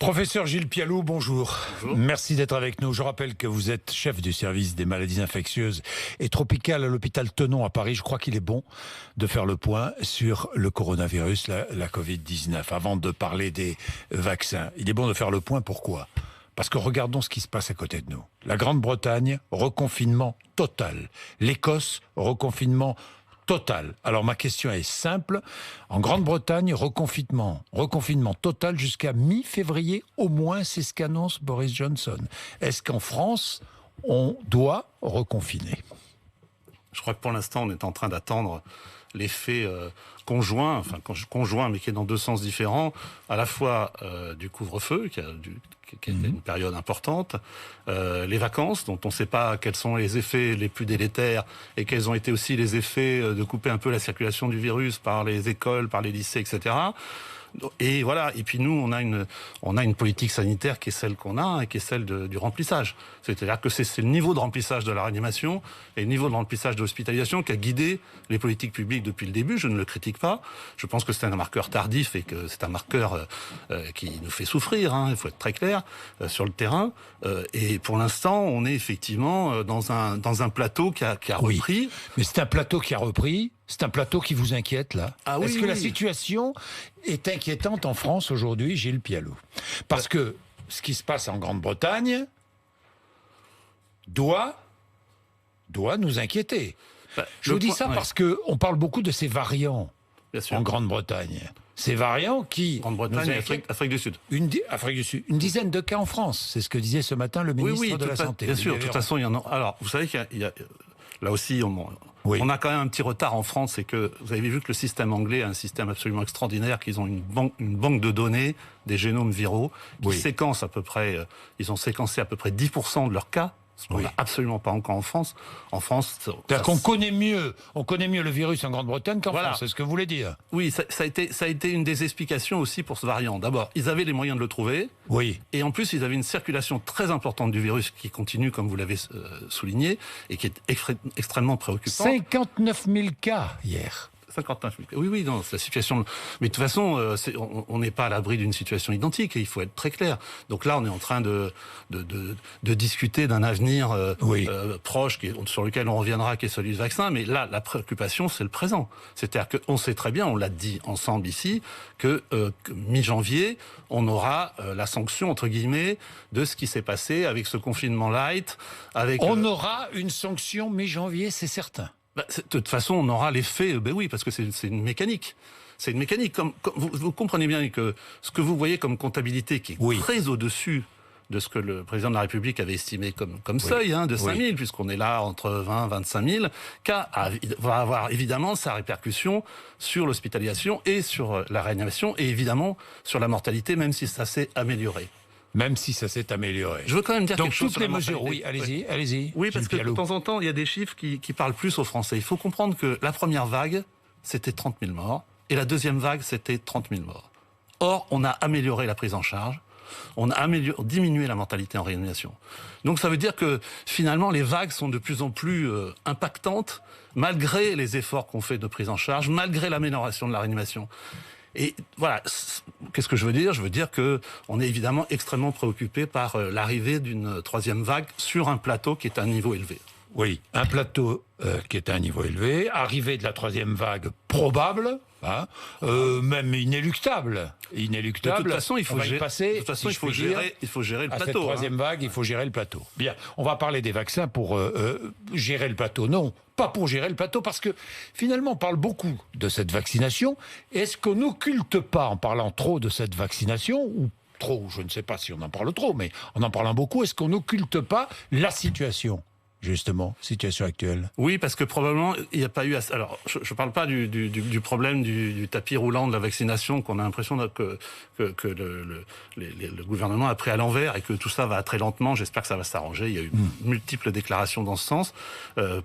Professeur Gilles Pialou, bonjour. Bonjour. Merci d'être avec nous. Je rappelle que vous êtes chef du service des maladies infectieuses et tropicales à l'hôpital Tenon à Paris. Je crois qu'il est bon de faire le point sur le coronavirus, la Covid-19. Avant de parler des vaccins, il est bon de faire le point. Pourquoi ? Parce que regardons ce qui se passe à côté de nous. La Grande-Bretagne, reconfinement total. L'Écosse, reconfinement total. Alors ma question est simple. En Grande-Bretagne, reconfinement total jusqu'à mi-février au moins, c'est ce qu'annonce Boris Johnson. Est-ce qu'en France, on doit reconfiner ? Je crois que pour l'instant, on est en train d'attendre l'effet conjoint, mais qui est dans deux sens différents, à la fois du couvre-feu, qui a été une période importante, les vacances, dont on ne sait pas quels sont les effets les plus délétères et quels ont été aussi les effets de couper un peu la circulation du virus par les écoles, par les lycées, etc. Et voilà. Et puis nous, on a une politique sanitaire qui est celle qu'on a et qui est celle du remplissage. C'est-à-dire que c'est le niveau de remplissage de la réanimation et le niveau de remplissage de l'hospitalisation qui a guidé les politiques publiques depuis le début. Je ne le critique pas. Je pense que c'est un marqueur tardif et que c'est un marqueur qui nous fait souffrir. Il faut être très clair sur le terrain. Et pour l'instant, on est effectivement dans un plateau qui a repris. Oui, mais c'est un plateau qui a repris. C'est un plateau qui vous inquiète, là ? Est-ce que la situation est inquiétante en France aujourd'hui, Gilles Pialou ? Parce que ce qui se passe en Grande-Bretagne doit nous inquiéter. Je vous dis ça parce qu'on parle beaucoup de ces variants en Grande-Bretagne. Ces variants qui... Grande-Bretagne et Afrique du Sud. Afrique du Sud. Une dizaine de cas en France. C'est ce que disait ce matin le ministre de la Santé. Bien sûr, de toute façon, il y en a... Alors, vous savez qu'il y a là aussi, on a quand même un petit retard en France, c'est que vous avez vu que le système anglais est un système absolument extraordinaire, qu'ils ont une banque de données des génomes viraux qui séquencent à peu près, ils ont séquencé à peu près 10% de leurs cas. Ce qu'on n'a absolument pas encore en France. En France, c'est-à-dire qu'on connaît mieux le virus en Grande-Bretagne qu'en France, c'est ce que vous voulez dire. Oui, ça a été une des explications aussi pour ce variant. D'abord, ils avaient les moyens de le trouver. Oui. Et en plus, ils avaient une circulation très importante du virus qui continue, comme vous l'avez souligné, et qui est extrêmement préoccupante. 59 000 cas hier. 59 000. Oui, non, c'est la situation. Mais de toute façon, on n'est pas à l'abri d'une situation identique, et il faut être très clair. Donc là, on est en train de discuter d'un avenir proche, sur lequel on reviendra, qui est celui du vaccin. Mais là, la préoccupation, c'est le présent. C'est-à-dire qu'on sait très bien, on l'a dit ensemble ici, que mi-janvier, on aura la sanction, entre guillemets, de ce qui s'est passé avec ce confinement light. On aura une sanction mi-janvier, c'est certain. De toute façon, on aura l'effet, oui, parce que c'est une mécanique. C'est une mécanique. Comme vous comprenez bien que ce que vous voyez comme comptabilité qui est très au-dessus de ce que le président de la République avait estimé comme seuil, de 5 000, puisqu'on est là entre 20 et 25 000, va avoir évidemment sa répercussion sur l'hospitalisation et sur la réanimation, et évidemment sur la mortalité, même si ça s'est amélioré. Même si ça s'est amélioré. Je veux quand même dire quelque chose sur la mortalité. Donc toutes les mesures, allez-y. Oui, parce que de temps en temps, il y a des chiffres qui parlent plus aux Français. Il faut comprendre que la première vague, c'était 30 000 morts, et la deuxième vague, c'était 30 000 morts. Or, on a amélioré la prise en charge, on a diminué la mortalité en réanimation. Donc ça veut dire que finalement, les vagues sont de plus en plus impactantes, malgré les efforts qu'on fait de prise en charge, malgré l'amélioration de la réanimation. Et voilà, qu'est-ce que je veux dire ? Je veux dire qu'on est évidemment extrêmement préoccupé par l'arrivée d'une troisième vague sur un plateau qui est à un niveau élevé. Oui, un plateau qui est à un niveau élevé, arrivée de la troisième vague probable, même inéluctable. De toute façon, il faut gérer le plateau. Cette troisième vague, il faut gérer le plateau. Bien, on va parler des vaccins pour gérer le plateau. Non, pas pour gérer le plateau, parce que finalement, on parle beaucoup de cette vaccination. Est-ce qu'on n'occulte pas, en parlant trop de cette vaccination, ou trop, je ne sais pas si on en parle trop, mais en parlant beaucoup, est-ce qu'on n'occulte pas la situation ? Justement, situation actuelle. Oui, parce que probablement, il n'y a pas eu... Alors, je ne parle pas du problème du tapis roulant de la vaccination, qu'on a l'impression que le gouvernement a pris à l'envers et que tout ça va très lentement. J'espère que ça va s'arranger. Il y a eu multiples déclarations dans ce sens.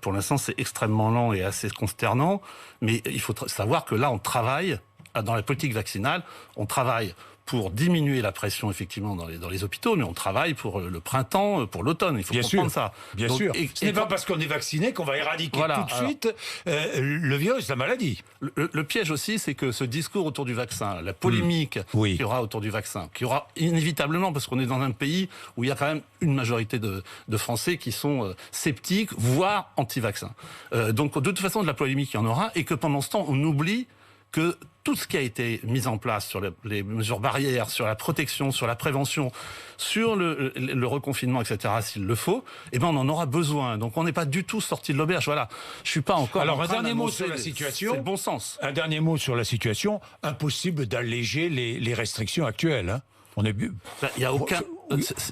Pour l'instant, c'est extrêmement lent et assez consternant. Mais il faut savoir que là, on travaille, dans la politique vaccinale, on travaille pour diminuer la pression effectivement dans les hôpitaux, mais on travaille pour le printemps, pour l'automne. Il faut comprendre ça. Bien sûr. Ce n'est pas parce qu'on est vacciné qu'on va éradiquer tout de suite le virus, la maladie. Le piège aussi, c'est que ce discours autour du vaccin, la polémique qu'il y aura autour du vaccin, qu'il y aura inévitablement, parce qu'on est dans un pays où il y a quand même une majorité de Français qui sont sceptiques, voire anti-vaccins. Donc de toute façon, de la polémique, il y en aura, et que pendant ce temps, on oublie que tout ce qui a été mis en place sur les mesures barrières, sur la protection, sur la prévention, sur le reconfinement, etc., s'il le faut, eh ben on en aura besoin. Donc on n'est pas du tout sorti de l'auberge. Voilà. Je suis pas encore. Alors un dernier mot sur la situation. C'est le bon sens. Un dernier mot sur la situation. Impossible d'alléger les restrictions actuelles. Hein. On est. Il y a aucun.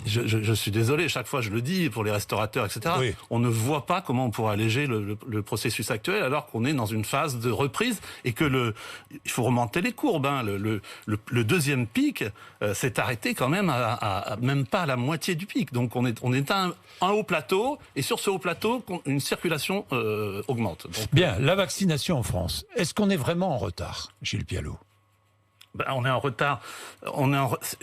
Je suis désolé, chaque fois je le dis pour les restaurateurs, etc. Oui. On ne voit pas comment on pourra alléger le processus actuel alors qu'on est dans une phase de reprise et que il faut remonter les courbes. Hein. Le deuxième pic s'est arrêté quand même à même pas à la moitié du pic. Donc on est à un haut plateau et sur ce haut plateau une circulation augmente. Donc, bien, la vaccination en France. Est-ce qu'on est vraiment en retard, Gilles Pialot? On est en retard.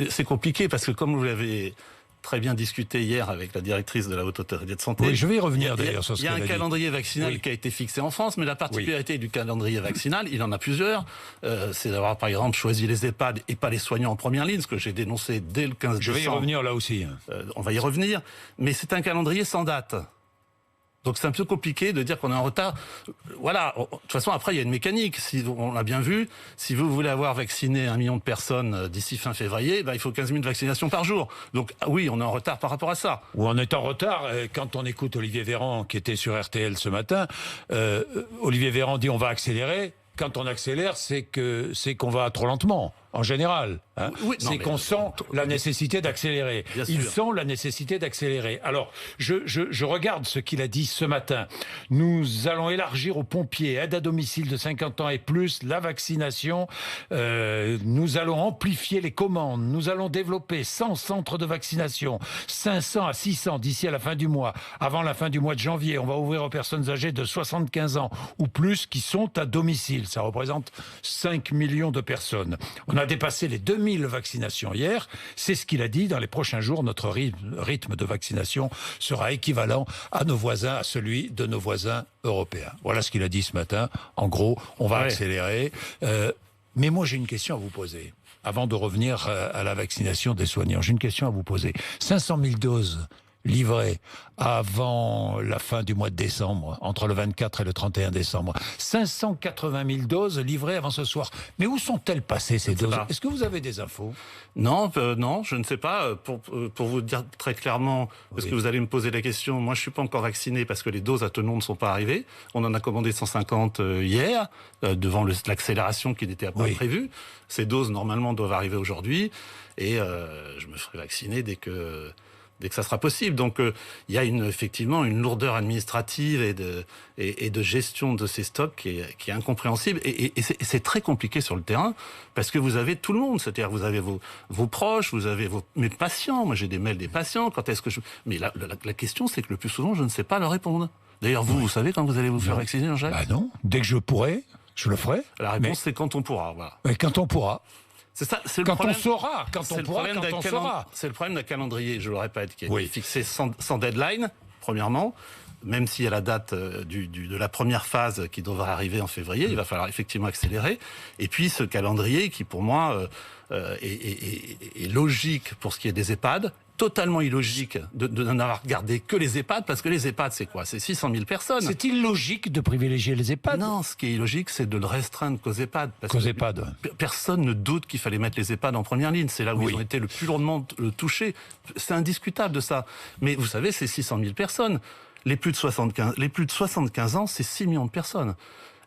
C'est compliqué parce que comme vous l'avez très bien discuté hier avec la directrice de la Haute Autorité de Santé. Oui, je vais y revenir d'ailleurs sur ce qu'elle a dit. Il y a un calendrier vaccinal qui a été fixé en France, mais la particularité du calendrier vaccinal, il en a plusieurs. C'est d'avoir par exemple choisi les EHPAD et pas les soignants en première ligne, ce que j'ai dénoncé dès le 15 décembre. Je vais y revenir là aussi. On va y revenir, mais c'est un calendrier sans date. Donc c'est un peu compliqué de dire qu'on est en retard. Voilà, de toute façon après il y a une mécanique, on l'a bien vu, si vous voulez avoir vacciné 1 million de personnes d'ici fin février, il faut 15 000 vaccinations par jour. Donc oui, on est en retard par rapport à ça. Ou on est en retard, quand on écoute Olivier Véran qui était sur RTL ce matin, Olivier Véran dit on va accélérer. Quand on accélère, c'est qu'on va trop lentement, en général. Hein. Oui, c'est qu'on sent la nécessité d'accélérer. Ils sentent la nécessité d'accélérer. Alors, je regarde ce qu'il a dit ce matin. Nous allons élargir aux pompiers, aide à domicile de 50 ans et plus, la vaccination. Nous allons amplifier les commandes. Nous allons développer 100 centres de vaccination, 500 à 600 d'ici à la fin du mois. Avant la fin du mois de janvier, on va ouvrir aux personnes âgées de 75 ans ou plus qui sont à domicile. Ça représente 5 millions de personnes. On a dépassé les 2000 vaccinations hier. C'est ce qu'il a dit. Dans les prochains jours, notre rythme de vaccination sera équivalent à celui de nos voisins européens. Voilà ce qu'il a dit ce matin. En gros, on va accélérer. Mais moi, j'ai une question à vous poser. Avant de revenir à la vaccination des soignants, j'ai une question à vous poser. 500 000 doses livrées avant la fin du mois de décembre, entre le 24 et le 31 décembre. 580 000 doses livrées avant ce soir. Mais où sont-elles passées, ces doses? Est-ce que vous avez des infos? Non, non, je ne sais pas. Pour vous dire très clairement, parce que vous allez me poser la question, moi je ne suis pas encore vacciné parce que les doses à Thonon ne sont pas arrivées. On en a commandé 150 hier, devant l'accélération qui n'était pas prévue. Ces doses, normalement, doivent arriver aujourd'hui. Et je me ferai vacciner dès que ça sera possible. Donc il y a effectivement une lourdeur administrative et de gestion de ces stocks qui est incompréhensible. Et c'est très compliqué sur le terrain parce que vous avez tout le monde. C'est-à-dire vous avez vos proches, vous avez mes patients. Moi j'ai des mails des patients. Quand est-ce que Mais la question c'est que le plus souvent je ne sais pas leur répondre. D'ailleurs vous savez quand vous allez vous faire vacciner, Jean-Jacques? Bah non. Dès que je pourrai, je le ferai. La réponse c'est quand on pourra. Voilà. Mais quand on pourra. C'est ça, c'est quand on saura, quand on pourra, quand on saura. C'est le problème d'un calendrier, je le répète, qui est fixé sans deadline, premièrement. Même s'il y a la date de la première phase qui devra arriver en février, il va falloir effectivement accélérer. Et puis ce calendrier qui, pour moi, est logique pour ce qui est des EHPAD, totalement illogique de n'avoir gardé que les EHPAD, parce que les EHPAD, c'est quoi? C'est 600 000 personnes. C'est illogique de privilégier les EHPAD? Non, ce qui est illogique, c'est de le restreindre qu'aux EHPAD. Personne ne doute qu'il fallait mettre les EHPAD en première ligne. C'est là où ils ont été le plus lourdement touchés. C'est indiscutable de ça. Mais vous savez, c'est 600 000 personnes. Les plus de 75 ans, c'est 6 millions de personnes.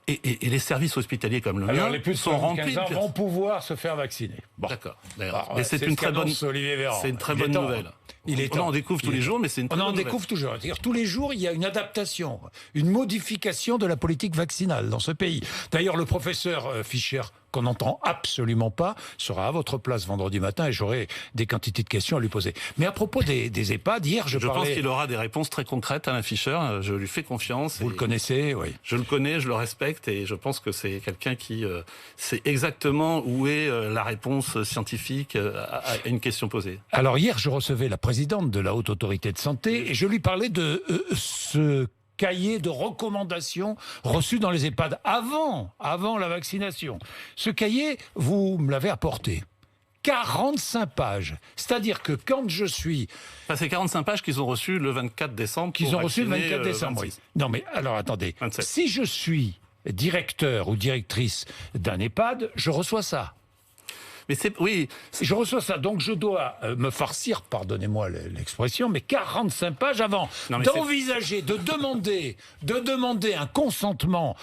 Et les services hospitaliers comme le mien les plus de 75 ans vont pouvoir se faire vacciner. Bon. D'accord. Mais c'est une très bonne nouvelle. On en découvre tous les jours, mais c'est une très bonne nouvelle. On en découvre toujours. C'est-à-dire, tous les jours, il y a une adaptation, une modification de la politique vaccinale dans ce pays. D'ailleurs, le professeur Fischer, qu'on n'entend absolument pas, sera à votre place vendredi matin et j'aurai des quantités de questions à lui poser. Mais à propos des EHPAD, hier je parlais... pense qu'il aura des réponses très concrètes, Alain Fischer. Je lui fais confiance. Vous le connaissez, oui. Je le connais, je le respecte et je pense que c'est quelqu'un qui sait exactement où est la réponse scientifique à une question posée. Alors hier, je recevais la présidente de la Haute Autorité de Santé et je lui parlais de ce cahier de recommandations reçu dans les EHPAD avant la vaccination. Ce cahier, vous me l'avez apporté. 45 pages. C'est-à-dire que quand je suis... Enfin, c'est 45 pages qu'ils ont reçues le 24 décembre. Qu'ils ont reçues le 24 décembre, oui. Non mais alors attendez. 27. Si je suis directeur ou directrice d'un EHPAD, je reçois ça. Mais oui. Je reçois ça, donc je dois me farcir, pardonnez-moi l'expression, mais 45 pages avant d'envisager, de demander un consentement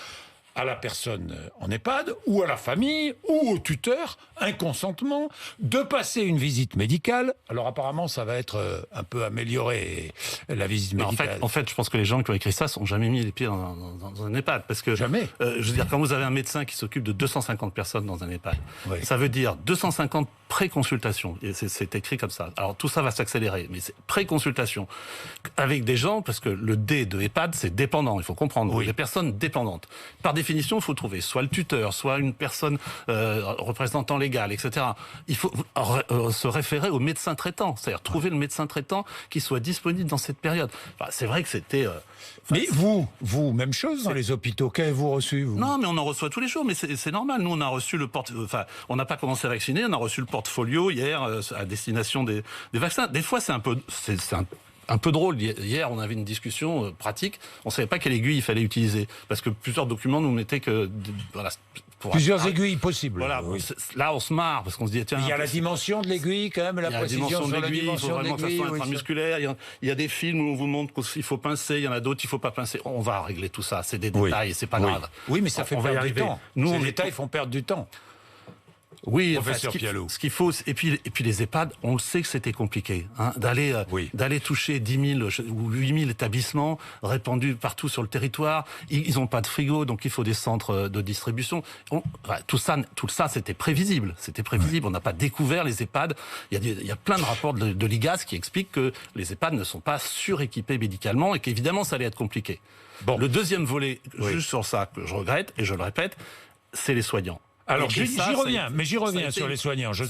à la personne en EHPAD, ou à la famille, ou au tuteur, un consentement, de passer une visite médicale. Alors apparemment, ça va être un peu amélioré, la visite médicale. En fait, je pense que les gens qui ont écrit ça n'ont jamais mis les pieds dans un EHPAD. Parce que, jamais. Je veux dire, quand vous avez un médecin qui s'occupe de 250 personnes dans un EHPAD, oui. Ça veut dire 250 pré-consultations. C'est écrit comme ça. Alors tout ça va s'accélérer, mais c'est pré-consultation. Avec des gens, parce que le D de EHPAD, c'est dépendant, il faut comprendre. Oui. Les personnes dépendantes. Par définition, il faut trouver soit le tuteur, soit une personne représentant légal, etc. Il faut se référer au médecin traitant, c'est-à-dire trouver le médecin traitant qui soit disponible dans cette période. Enfin, c'est vrai que c'était... mais vous, même chose dans les hôpitaux. Qu'avez-vous reçu, vous ? Non, mais on en reçoit tous les jours, mais c'est normal. Nous, on a reçu on n'a pas commencé à vacciner, on a reçu le portfolio hier à destination des vaccins. Des fois, c'est un peu drôle. Hier, on avait une discussion pratique. On ne savait pas quelle aiguille il fallait utiliser. Parce que plusieurs documents nous mettaient que... Voilà, plusieurs aiguilles possibles. Voilà, oui. Là, on se marre parce qu'on se dit, tiens... Il y a la dimension de l'aiguille, quand même, la précision sur la dimension de l'aiguille. Il faut vraiment que ça soit intramusculaire. Il y a des films où on vous montre qu'il faut pincer, il y en a d'autres, il ne faut pas pincer. On va régler tout ça. C'est des détails, c'est pas grave. Oui, mais ça fait perdre du temps. Nous, ces détails font perdre du temps. Oui, professeur Pialot. Ce qu'il faut, et puis les EHPAD, on le sait que c'était compliqué, hein, d'aller toucher 10 000 ou 8 000 établissements répandus partout sur le territoire. Ils n'ont pas de frigo, donc il faut des centres de distribution. Tout ça, c'était prévisible. Ouais. On n'a pas découvert les EHPAD. Il y a plein de rapports de l'IGAS qui expliquent que les EHPAD ne sont pas suréquipés médicalement et qu'évidemment, ça allait être compliqué. Bon. Le deuxième volet, juste sur ça, que je regrette, et je le répète, c'est les soignants. Alors j'y reviens sur les soignants. Je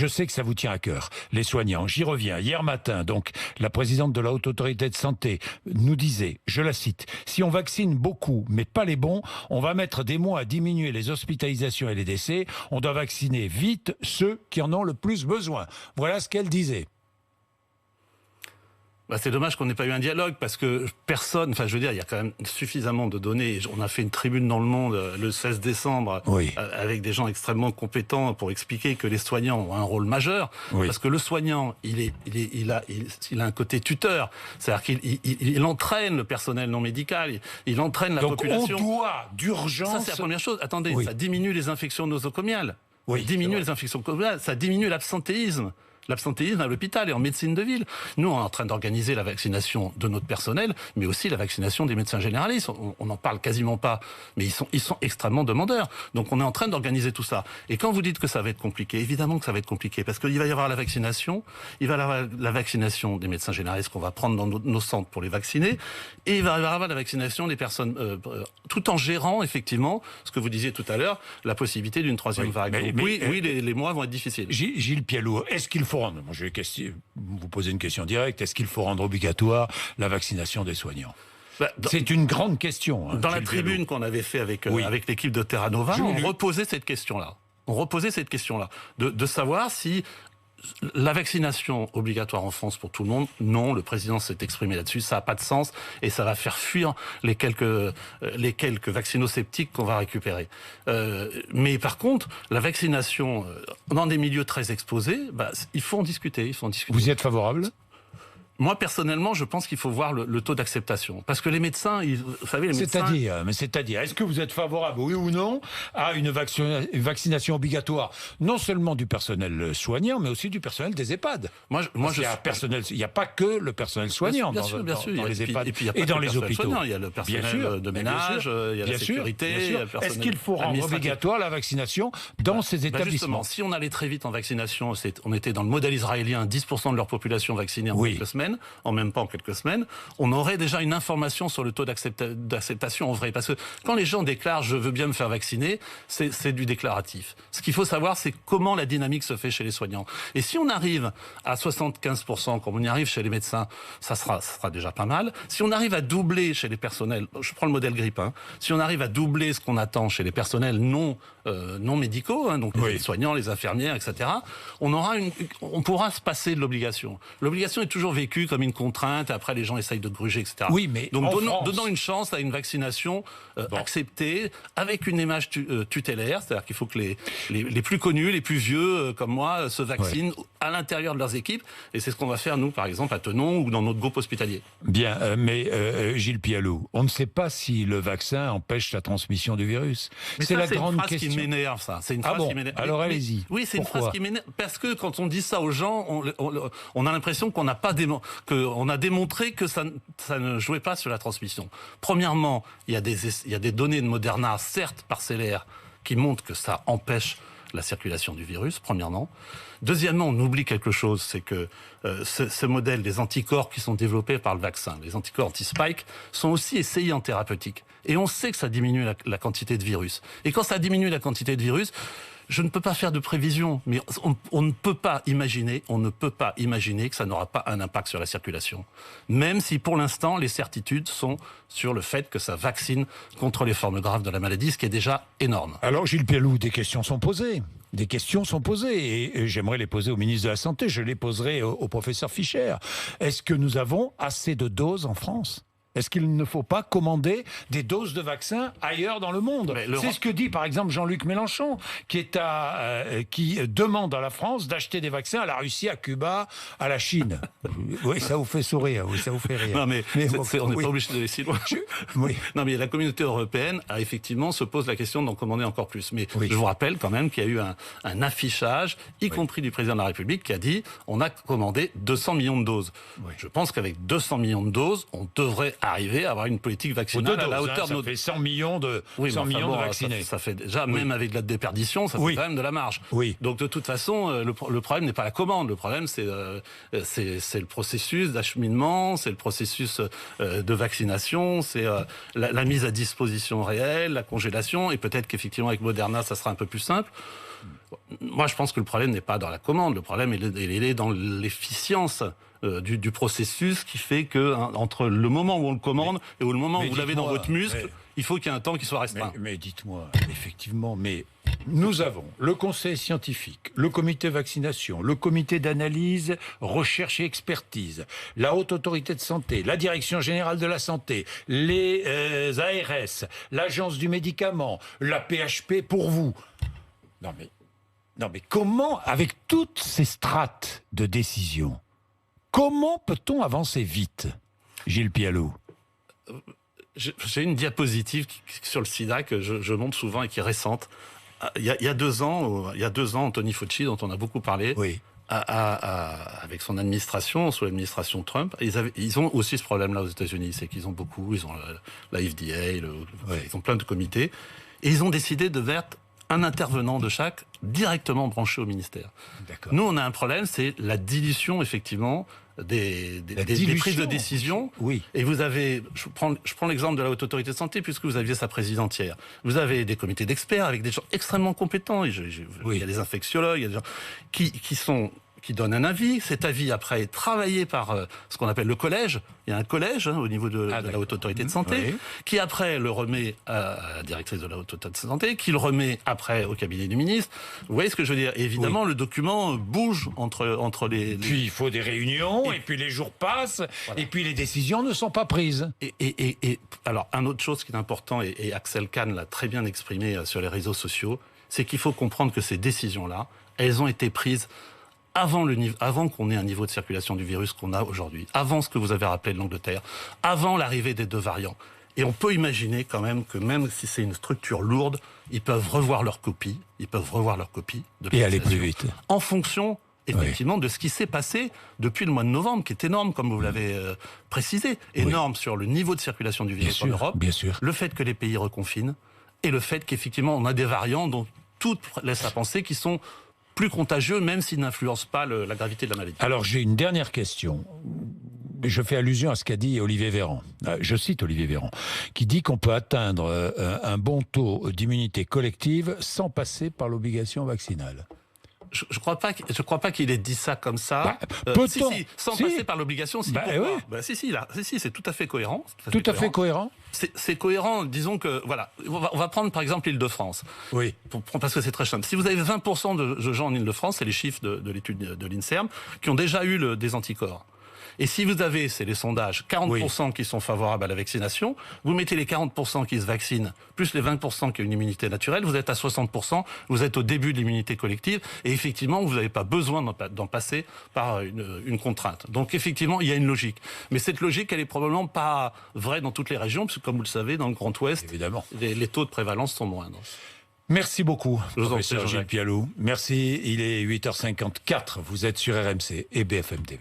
sais que ça vous tient à cœur, les soignants. J'y reviens. Hier matin, donc, la présidente de la Haute Autorité de Santé nous disait, je la cite, « Si on vaccine beaucoup, mais pas les bons, on va mettre des mois à diminuer les hospitalisations et les décès. On doit vacciner vite ceux qui en ont le plus besoin. » Voilà ce qu'elle disait. C'est dommage qu'on n'ait pas eu un dialogue parce que personne, je veux dire, il y a quand même suffisamment de données. On a fait une tribune dans Le Monde le 16 décembre avec des gens extrêmement compétents pour expliquer que les soignants ont un rôle majeur. Oui. Parce que le soignant, il a un côté tuteur. C'est-à-dire qu'il entraîne le personnel non médical, il entraîne la population. Donc on doit d'urgence... Ça, c'est la première chose. Attendez, ça diminue les infections nosocomiales. Oui, diminue les infections nosocomiales, ça diminue l'absentéisme. L'absentéisme à l'hôpital et en médecine de ville. Nous, on est en train d'organiser la vaccination de notre personnel, mais aussi la vaccination des médecins généralistes. On n'en parle quasiment pas, mais ils sont extrêmement demandeurs. Donc, on est en train d'organiser tout ça. Et quand vous dites que ça va être compliqué, évidemment que ça va être compliqué, parce qu'il va y avoir la vaccination, il va y avoir la vaccination des médecins généralistes qu'on va prendre dans nos centres pour les vacciner, et il va y avoir la vaccination des personnes, tout en gérant, effectivement, ce que vous disiez tout à l'heure, la possibilité d'une troisième vague. Les mois vont être difficiles. Gilles Pialot, est-ce qu'il faut rendre, je vais vous poser une question directe, est-ce qu'il faut rendre obligatoire la vaccination des soignants ? C'est une grande question. Dans la tribune qu'on avait fait avec l'équipe de Terra Nova, on reposait cette question-là. De savoir si la vaccination obligatoire en France pour tout le monde, non, le président s'est exprimé là-dessus, ça n'a pas de sens et ça va faire fuir les quelques vaccinosceptiques qu'on va récupérer. Mais par contre, la vaccination dans des milieux très exposés, il faut en discuter. Vous y êtes favorable ? Moi, personnellement, je pense qu'il faut voir le taux d'acceptation. Parce que les médecins, vous savez, les médecins... C'est-à-dire, est-ce que vous êtes favorable, oui ou non, à une vaccination obligatoire, non seulement du personnel soignant, mais aussi du personnel des EHPAD? Il n'y a pas que le personnel soignant dans les EHPAD et dans les hôpitaux. Il y a le personnel de ménage, il y a la sécurité. Il y a le personnel. Est-ce qu'il faut rendre obligatoire la vaccination dans ces établissements? Justement, si on allait très vite en vaccination, on était dans le modèle israélien, 10% de leur population vaccinée en quelques semaines, en même pas en quelques semaines, on aurait déjà une information sur le taux d'acceptation en vrai. Parce que quand les gens déclarent « je veux bien me faire vacciner », c'est du déclaratif. Ce qu'il faut savoir, c'est comment la dynamique se fait chez les soignants. Et si on arrive à 75%, comme on y arrive chez les médecins, ça sera déjà pas mal. Si on arrive à doubler chez les personnels, je prends le modèle grippe, si on arrive à doubler ce qu'on attend chez les personnels non médicaux, donc les soignants, les infirmières, etc., on pourra se passer de l'obligation. L'obligation est toujours vécue comme une contrainte, et après les gens essayent de gruger, etc. Oui, mais donc donnons une chance à une vaccination acceptée, avec une image tutélaire, c'est-à-dire qu'il faut que les plus connus, les plus vieux comme moi, se vaccinent à l'intérieur de leurs équipes, et c'est ce qu'on va faire nous, par exemple, à Thonon ou dans notre groupe hospitalier. Bien, mais Gilles Pialou, on ne sait pas si le vaccin empêche la transmission du virus. C'est la grande question. C'est une phrase qui m'énerve, ça. C'est une phrase qui m'énerve. Alors allez-y. Oui, c'est une phrase qui m'énerve, parce que quand on dit ça aux gens, on a l'impression qu'on a démontré que ça ne jouait pas sur la transmission. Premièrement, il y a des données de Moderna, certes parcellaires, qui montrent que ça empêche la circulation du virus, premièrement. Deuxièmement, on oublie quelque chose, c'est que ce modèle des anticorps qui sont développés par le vaccin, les anticorps anti-spike, sont aussi essayés en thérapeutique. Et on sait que ça diminue la quantité de virus. Et quand ça diminue la quantité de virus, je ne peux pas faire de prévision, mais on ne peut pas imaginer que ça n'aura pas un impact sur la circulation. Même si pour l'instant, les certitudes sont sur le fait que ça vaccine contre les formes graves de la maladie, ce qui est déjà énorme. Alors Gilles Pialou, des questions sont posées. Des questions sont posées et j'aimerais les poser au ministre de la Santé. Je les poserai au professeur Fischer. Est-ce que nous avons assez de doses en France ? Est-ce qu'il ne faut pas commander des doses de vaccins ailleurs dans le monde? C'est ce que dit par exemple Jean-Luc Mélenchon, qui demande à la France d'acheter des vaccins à la Russie, à Cuba, à la Chine. Oui, ça vous fait sourire, oui, ça vous fait rire. Non, mais on n'est pas obligé d'aller si loin. Non, mais la communauté européenne se pose la question d'en commander encore plus. Mais je vous rappelle quand même qu'il y a eu un affichage, y compris du président de la République, qui a dit on a commandé 200 millions de doses. Je pense qu'avec 200 millions de doses, on devrait arriver à avoir une politique vaccinale à la hauteur de notre... Ça fait 100 millions de vaccinés. Ça fait déjà, même avec la déperdition, ça fait quand même de la marge. Donc de toute façon, le problème n'est pas la commande. Le problème, c'est le processus d'acheminement, c'est le processus de vaccination, c'est la mise à disposition réelle, la congélation, et peut-être qu'effectivement avec Moderna, ça sera un peu plus simple. Moi, je pense que le problème n'est pas dans la commande. Le problème, il est dans l'efficience du processus qui fait que entre le moment où on le commande et le moment où vous l'avez dans votre muscle, il faut qu'il y ait un temps qui soit restreint. Mais dites-moi, effectivement, nous avons le conseil scientifique, le comité vaccination, le comité d'analyse, recherche et expertise, la haute autorité de santé, la direction générale de la santé, les ARS, l'agence du médicament, la PHP pour vous. Non mais comment, avec toutes ces strates de décision, comment peut-on avancer vite, Gilles Pialou? J'ai une diapositive sur le sida que je montre souvent et qui est récente. Il y a 2 ans, Anthony Fauci, dont on a beaucoup parlé, avec son administration, sous l'administration Trump, ils ont aussi ce problème-là aux États-Unis, c'est qu'ils ont la FDA, ils ont plein de comités, et ils ont décidé de mettre un intervenant de chaque directement branché au ministère. Nous, on a un problème, c'est la dilution, effectivement, des prises de décision. Et vous avez, je prends l'exemple de la Haute Autorité de Santé, puisque vous aviez sa présidente hier. Vous avez des comités d'experts avec des gens extrêmement compétents. Il y a des infectiologues, il y a des gens qui donnent un avis. Cet avis, après, est travaillé par ce qu'on appelle le collège. Il y a un collège au niveau de la Haute Autorité de Santé, qui après le remet à la directrice de la Haute Autorité de Santé, qui le remet après au cabinet du ministre. Vous voyez ce que je veux dire? Et évidemment, le document bouge entre les... Puis il faut des réunions, et puis les jours passent, et puis les décisions ne sont pas prises. Et alors, une autre chose qui est important, et Axel Kahn l'a très bien exprimé sur les réseaux sociaux, c'est qu'il faut comprendre que ces décisions-là, elles ont été prises avant qu'on ait un niveau de circulation du virus qu'on a aujourd'hui, avant ce que vous avez rappelé de l'Angleterre, avant l'arrivée des 2 variants. Et on peut imaginer quand même que même si c'est une structure lourde, ils peuvent revoir leur copie, de et aller plus vite. En fonction, effectivement, de ce qui s'est passé depuis le mois de novembre, qui est énorme, comme vous l'avez précisé. Énorme sur le niveau de circulation du virus en Europe, bien sûr. Le fait que les pays reconfinent, et le fait qu'effectivement, on a des variants dont tout laisse à penser qu'ils sont plus contagieux, même s'ils n'influencent pas la gravité de la maladie. Alors, j'ai une dernière question. Je fais allusion à ce qu'a dit Olivier Véran. Je cite Olivier Véran, qui dit qu'on peut atteindre un bon taux d'immunité collective sans passer par l'obligation vaccinale. Je crois pas qu'il ait dit ça comme ça. Sans passer par l'obligation, si. Si, c'est tout à fait cohérent. Tout à fait cohérent. C'est cohérent, disons que, voilà, on va prendre par exemple l'Île-de-France. Oui. Parce que c'est très simple. Si vous avez 20% de gens en Île-de-France, c'est les chiffres de l'étude de l'INSERM, qui ont déjà eu des anticorps. Et si vous avez, c'est les sondages, 40% qui sont favorables à la vaccination, vous mettez les 40% qui se vaccinent, plus les 20% qui ont une immunité naturelle, vous êtes à 60%, vous êtes au début de l'immunité collective, et effectivement, vous n'avez pas besoin d'en passer par une contrainte. Donc effectivement, il y a une logique. Mais cette logique, elle est probablement pas vraie dans toutes les régions, parce que comme vous le savez, dans le Grand Ouest, évidemment, les taux de prévalence sont moindres. Merci beaucoup, professeur Gilles Pialou. Merci, il est 8h54, vous êtes sur RMC et BFM TV.